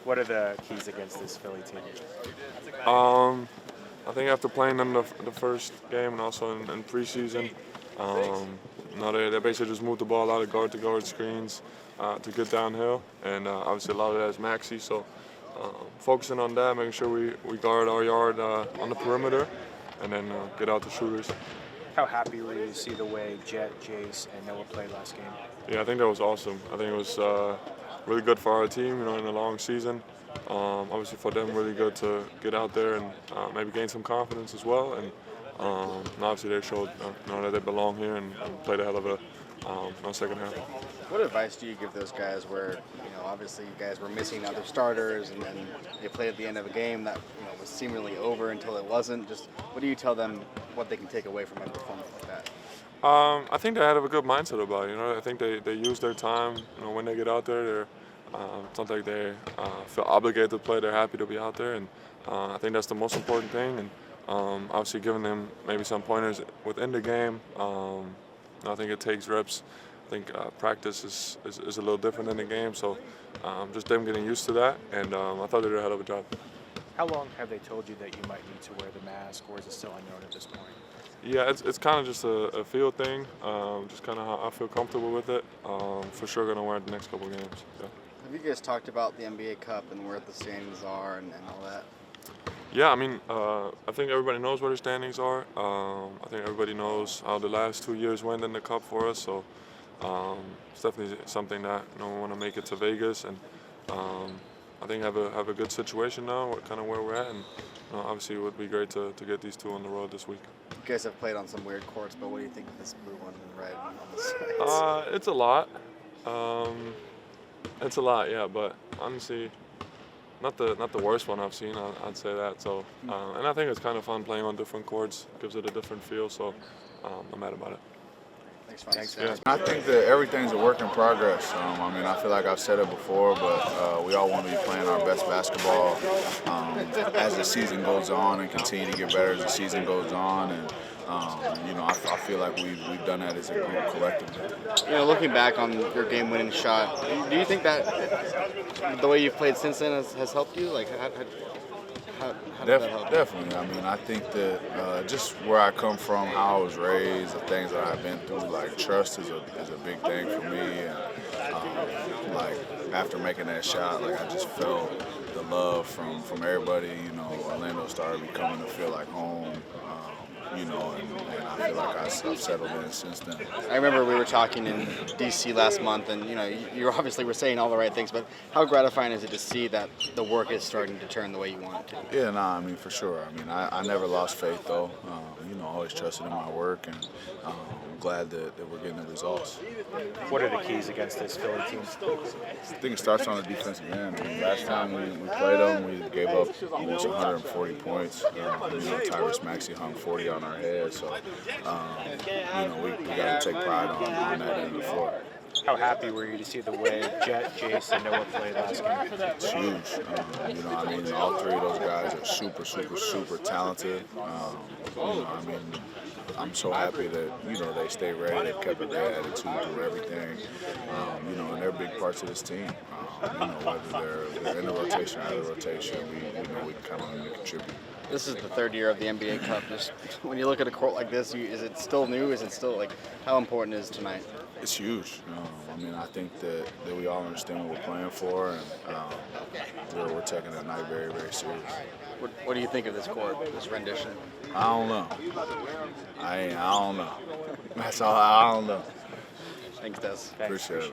What are the keys against this Philly team? I think after playing them the first game and also in preseason, they basically just moved the ball out of guard-to-guard screens to get downhill, and obviously a lot of that is Maxey. So focusing on that, making sure we guard our yard on the perimeter, and then get out the shooters. How happy were you to see the way Jet, Jace, and Noah played last game? Yeah, I think that was awesome. I think it was really good for our team, in a long season. Obviously for them, really good to get out there and maybe gain some confidence as well. And obviously they showed that they belong here and played a hell of a second half. What advice do you give those guys where, obviously you guys were missing other starters and then they played at the end of a game that was seemingly over until it wasn't? Just what do you tell them what they can take away from a performance like that? I think they have a good mindset about it. I think they use their time. When they get out there, it's not like they feel obligated to play. They're happy to be out there, and I think that's the most important thing. And obviously, giving them maybe some pointers within the game. I think it takes reps. I think practice is a little different in the game, so just them getting used to that. And I thought they did a hell of a job. How long have they told you that you might need to wear the mask, or is it still unknown at this point? Yeah, it's kind of just a feel thing, just kind of how I feel comfortable with it. For sure going to wear it the next couple games. Yeah. Have you guys talked about the NBA Cup and where the standings are and all that? Yeah, I think everybody knows where the standings are. I think everybody knows how the last 2 years went in the Cup for us, so it's definitely something that we want to make it to Vegas, and I think have a good situation now, kind of where we're at, and obviously it would be great to get these two on the road this week. You guys have played on some weird courts, but what do you think of this blue one and red on the sides? It's a lot. It's a lot, yeah, but honestly, not the worst one I've seen. I'd say that. So, and I think it's kind of fun playing on different courts. Gives it a different feel. So, I'm mad about it. Thanks. Yeah. I think that everything's a work in progress. I feel like I've said it before, but we all want to be playing our best basketball as the season goes on and continue to get better as the season goes on. And I feel like we've done that as a group collectively. Looking back on your game-winning shot, do you think that the way you've played since then has helped you? Like, how did that help? Definitely. I think that just where I come from, how I was raised, the things that I've been through, like trust is a big thing for me. And after making that shot, I just felt the love from everybody. Orlando started becoming to feel like home. And I feel like I've settled in since then. I remember we were talking in D.C. last month, and you obviously were saying all the right things, but how gratifying is it to see that the work is starting to turn the way you want it to? Yeah, for sure. I never lost faith though. Always trusted in my work, and I'm glad that we're getting the results. What are the keys against this Philly team? I think it starts on the defensive end. Last time we played them, we gave up almost 140 points. Tyrese Maxey hung 40 on our head, so we got to take pride on that end of the floor. How happy were you to see the way Jet, Jace, and Noah played last game? It's huge. All three of those guys are super talented. I'm so happy that they stay ready. They've kept a great attitude through everything. And they're big parts of this team. Whether they're in the rotation or out of the rotation, we can count on them to contribute. This is the third year of the NBA Cup. Just when you look at a court like this, is it still new? Is it still how important is tonight? It's huge. I think that we all understand what we're playing for, and we're taking that night very, very serious. What do you think of this court, this rendition? I don't know. I don't know. That's all. I don't know. Thanks, Des. Appreciate it.